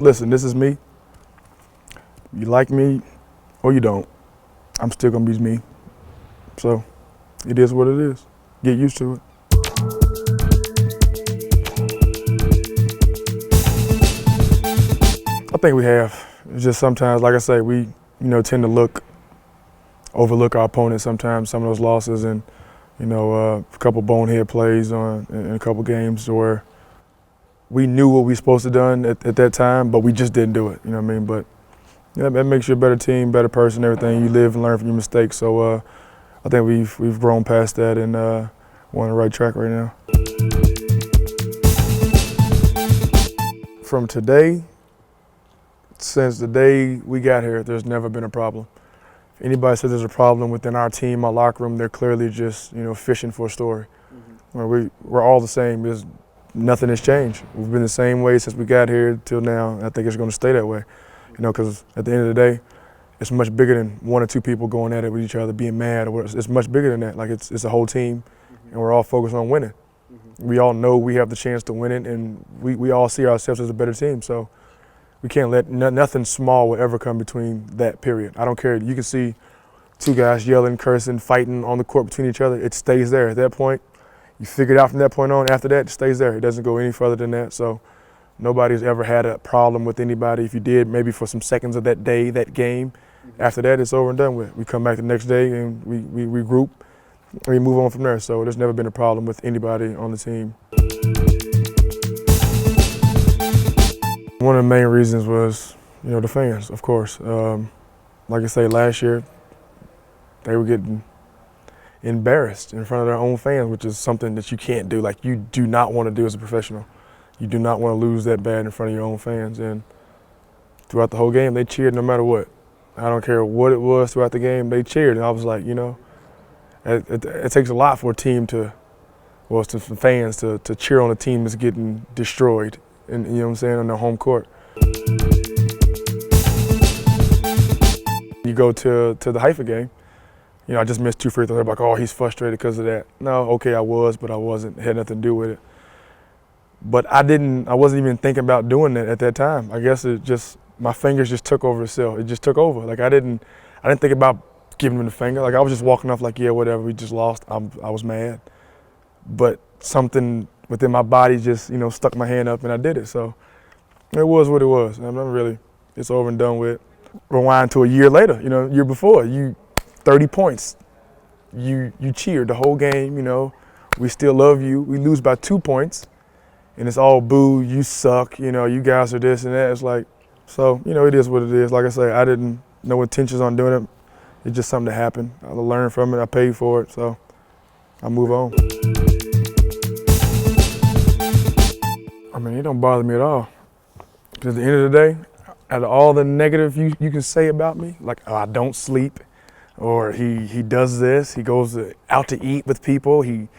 Listen, this is me. You like me or you don't. I'm still gonna be me. So it is what it is. Get used to it. I think we have. It's just sometimes, like I say, we tend to overlook our opponents sometimes, some of those losses, and a couple bonehead plays in a couple games where we knew what we were supposed to done at that time, but we just didn't do it. You know what I mean? But yeah, that makes you a better team, better person, everything. You live and learn from your mistakes. So I think we've grown past that and we're on the right track right now. From today, since the day we got here, there's never been a problem. If anybody says there's a problem within our team, our locker room, they're clearly just fishing for a story. We're all the same. Nothing has changed. We've been the same way since we got here till now. I think it's going to stay that way. Because at the end of the day, it's much bigger than one or two people going at it with each other, being mad. It's much bigger than that. Like it's a whole team, and we're all focused on winning. We all know we have the chance to win it, and we all see ourselves as a better team. So we can't let nothing small will ever come between that period. I don't care. You can see two guys yelling, cursing, fighting on the court between each other. It stays there. At that point, you figure it out from that point on. After that, it stays there. It doesn't go any further than that. So nobody's ever had a problem with anybody. If you did, maybe for some seconds of that day, that game, after that, it's over and done with. We come back the next day and we regroup and we move on from there. So there's never been a problem with anybody on the team. One of the main reasons was, the fans, of course. Like I say, last year, they were getting embarrassed in front of their own fans, which is something that you can't do. Like, you do not want to do as a professional. You do not want to lose that bad in front of your own fans. And throughout the whole game, they cheered no matter what. I don't care what it was throughout the game, they cheered. And I was like, it takes a lot for a team for fans to cheer on a team that's getting destroyed, and you know what I'm saying, on their home court. You go to the Haifa game, I just missed 2 free throws. They're like, oh, he's frustrated because of that. No, okay, I was, but I wasn't. It had nothing to do with it. But I wasn't even thinking about doing that at that time. I guess my fingers just took over itself. It just took over. Like I didn't think about giving him the finger. Like I was just walking off like, yeah, whatever, we just lost. I was mad. But something within my body just, stuck my hand up and I did it. So it was what it was. It's over and done with. Rewind to a year later, year before, 30 points. You cheered the whole game, we still love you. We lose by 2 points. And it's all boo, you suck, you guys are this and that. It's like, so, it is what it is. Like I say, I didn't no intentions on doing it. It's just something that happened. I learned from it, I paid for it, so I move on. It don't bother me at all. Because at the end of the day, out of all the negative you can say about me, like, oh, I don't sleep, or he does this, he goes out to eat with people, he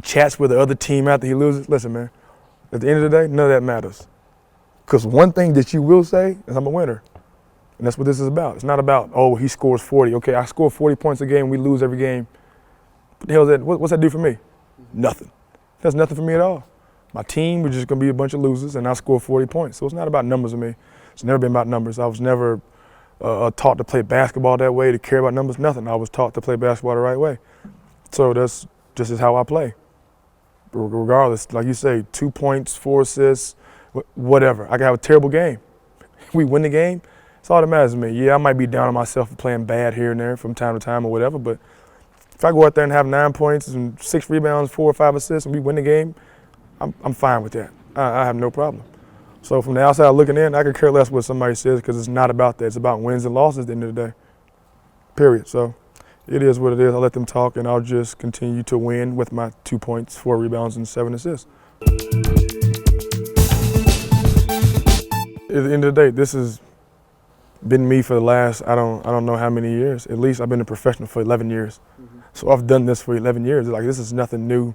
chats with the other team after he loses. Listen, man. At the end of the day, none of that matters. Because one thing that you will say is I'm a winner. And that's what this is about. It's not about, oh, he scores 40. Okay, I score 40 points a game, we lose every game. What the hell is that? What's that do for me? Nothing. That's nothing for me at all. My team, we're just going to be a bunch of losers, and I score 40 points. So it's not about numbers with me. It's never been about numbers. I was never taught to play basketball that way, to care about numbers, nothing. I was taught to play basketball the right way. So that's just is how I play. Regardless, like you say, 2 points, 4 assists, whatever. I can have a terrible game. We win the game, it's all that matters to me. Yeah, I might be down on myself for playing bad here and there from time to time or whatever, but if I go out there and have 9 points and 6 rebounds, 4 or 5 assists, and we win the game, I'm fine with that. I have no problem. So from the outside looking in, I could care less what somebody says because it's not about that. It's about wins and losses at the end of the day, period. So it is what it is. I'll let them talk, and I'll just continue to win with my 2 points, 4 rebounds, and 7 assists. At the end of the day, this has been me for the last, I don't know how many years. At least I've been a professional for 11 years. So I've done this for 11 years. Like, this is nothing new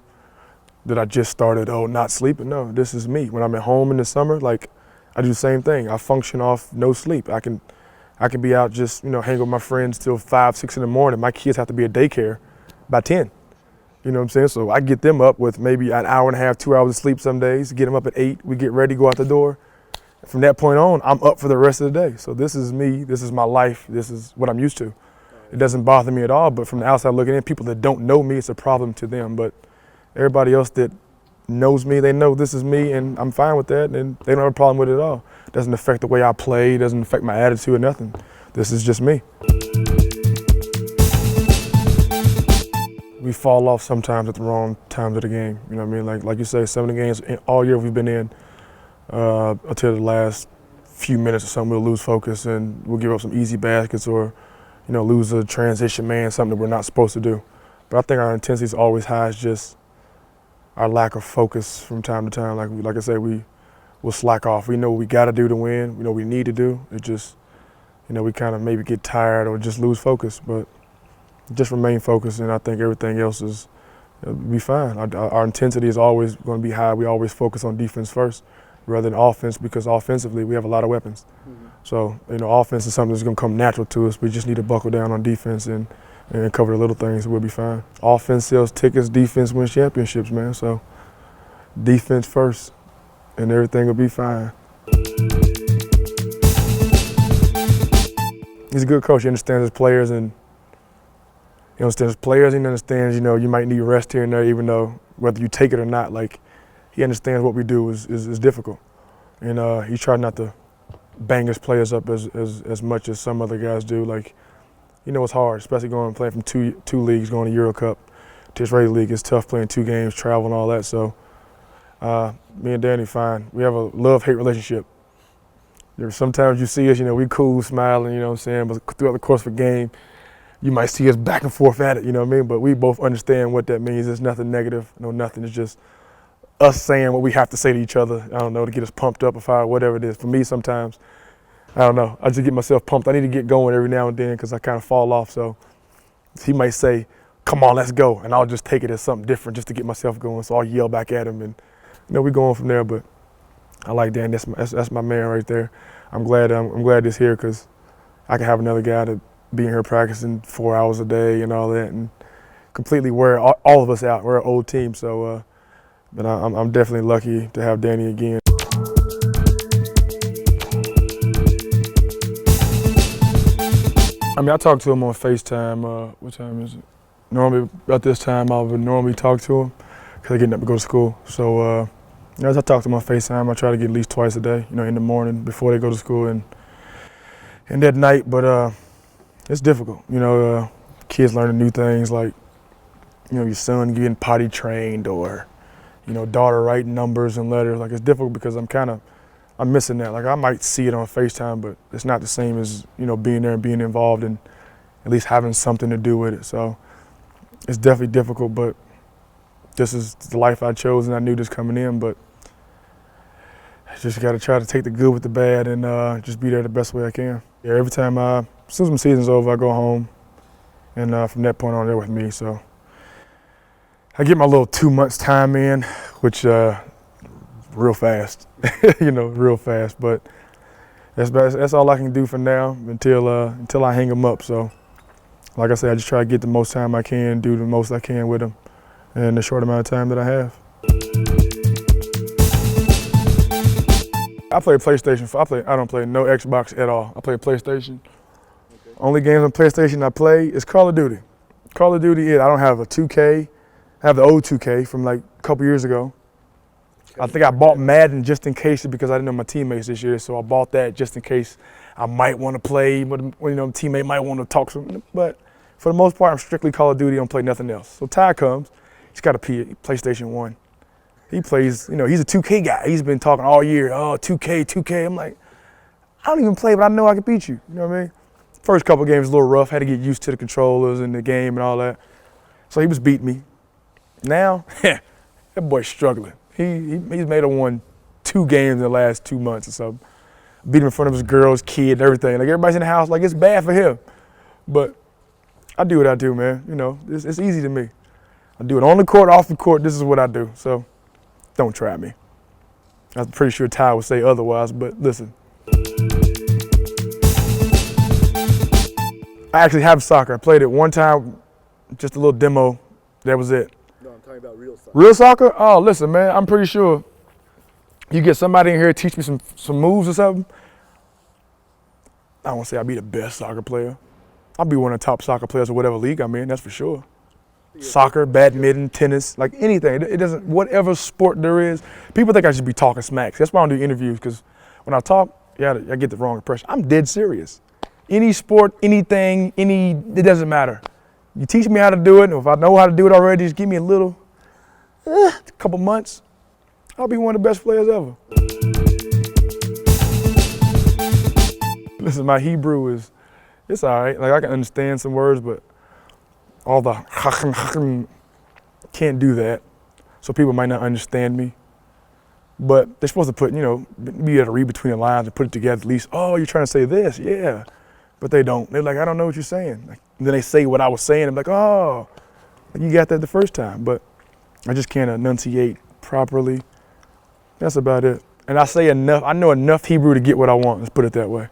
that I just started, not sleeping. No, this is me. When I'm at home in the summer, like, I do the same thing. I function off no sleep. I can be out just, hang with my friends till 5, 6 in the morning. My kids have to be at daycare by 10. You know what I'm saying? So I get them up with maybe an hour and a half, 2 hours of sleep some days, get them up at 8. We get ready, go out the door. From that point on, I'm up for the rest of the day. So this is me. This is my life. This is what I'm used to. It doesn't bother me at all. But from the outside looking in, people that don't know me, it's a problem to them. But everybody else that knows me, they know this is me, and I'm fine with that, and they don't have a problem with it at all. It doesn't affect the way I play. It doesn't affect my attitude or nothing. This is just me. We fall off sometimes at the wrong times of the game. You know what I mean? Like you say, some of the games all year we've been in, until the last few minutes or something, we'll lose focus and we'll give up some easy baskets or, lose a transition man, something that we're not supposed to do. But I think our intensity is always high. It's just our lack of focus from time to time. Like I say, we will slack off. We know what we got to do to win. We know what we need to do. It just, we kind of maybe get tired or just lose focus. But just remain focused, and I think everything else will be fine. Our intensity is always going to be high. We always focus on defense first rather than offense, because offensively we have a lot of weapons. Mm-hmm. So, offense is something that's going to come natural to us. We just need to buckle down on defense and cover the little things, and we'll be fine. Offense sells tickets, defense wins championships, man. So defense first, and everything will be fine. He's a good coach. He understands his players, and he understands players, and he understands, you might need rest here and there, even though whether you take it or not, he understands what we do is difficult. And he tries not to bang his players up as much as some other guys do. It's hard, especially playing from two leagues, going to Euro Cup to Israeli League. It's tough playing 2 games, travel and all that. So me and Danny, fine. We have a love-hate relationship. Sometimes you see us, we cool, smiling, but throughout the course of a game, you might see us back and forth at it, But we both understand what that means. It's nothing negative, nothing. It's just us saying what we have to say to each other, to get us pumped up or fired, whatever it is. For me, sometimes, I just get myself pumped. I need to get going every now and then because I kind of fall off. So he might say, come on, let's go. And I'll just take it as something different just to get myself going. So I'll yell back at him, and, we're going from there. But I like Dan. That's my man right there. I'm glad he's here because I can have another guy to be in here practicing 4 hours a day and all that, and completely wear all of us out. We're an old team, so but I'm definitely lucky to have Danny again. I talk to him on FaceTime. What time is it? Normally about this time I would normally talk to him because I get up to go to school. So as I talk to him on FaceTime, I try to get at least twice a day, in the morning before they go to school and at night. But it's difficult, kids learning new things like, your son getting potty trained or, daughter writing numbers and letters. It's difficult because I'm missing that. I might see it on FaceTime, but it's not the same as, being there and being involved and at least having something to do with it. So it's definitely difficult, but this is the life I chose, and I knew this coming in, but I just got to try to take the good with the bad and just be there the best way I can. Yeah, every time, as soon as my season's over, I go home, and from that point on, they're with me. So I get my little 2 months time in, which real fast, real fast. But that's all I can do for now until I hang them up. So, like I said, I just try to get the most time I can, do the most I can with them in the short amount of time that I have. I play PlayStation. I don't play no Xbox at all. I play PlayStation. Okay. Only games on PlayStation I play is Call of Duty. Call of Duty, I don't have a 2K. I have the old 2K from a couple years ago. I think I bought Madden just in case because I didn't know my teammates this year, so I bought that just in case I might want to play, but teammate might want to talk to me. But for the most part, I'm strictly Call of Duty. I don't play nothing else. So Ty comes, he's got a PlayStation 1. He plays, he's a 2K guy. He's been talking all year, 2K. I'm like, I don't even play, but I know I can beat you. You know what I mean? First couple games was a little rough. Had to get used to the controllers and the game and all that. So he was beating me. Now, that boy's struggling. He's made him won 2 games in the last 2 months or something. Beat him in front of his girls, kid, and everything. Everybody's in the house, it's bad for him. But I do what I do, man. It's easy to me. I do it on the court, off the court. This is what I do. So don't try me. I'm pretty sure Ty would say otherwise, but listen. I actually have soccer. I played it one time, just a little demo. That was it. No, I'm talking about real soccer. Real soccer? Oh, listen, man, I'm pretty sure You get somebody in here to teach me some moves or something, I won't say I'll be the best soccer player. I'll be one of the top soccer players of whatever league I'm in, that's for sure. Soccer, badminton, tennis, like anything. It doesn't, whatever sport there is, people think I should be talking smack. That's why I don't do interviews, because when I talk, I get the wrong impression. I'm dead serious. Any sport, anything, it doesn't matter. You teach me how to do it, or if I know how to do it already, just give me a couple months, I'll be one of the best players ever. Listen, my Hebrew it's all right. Like, I can understand some words, but all the can't do that. So people might not understand me. But they're supposed to put, be able to read between the lines and put it together at least. Oh, you're trying to say this? Yeah. But they don't. They're like, I don't know what you're saying. Like, and then they say what I was saying. I'm like, oh, you got that the first time. But I just can't enunciate properly. That's about it. And I say enough. I know enough Hebrew to get what I want. Let's put it that way.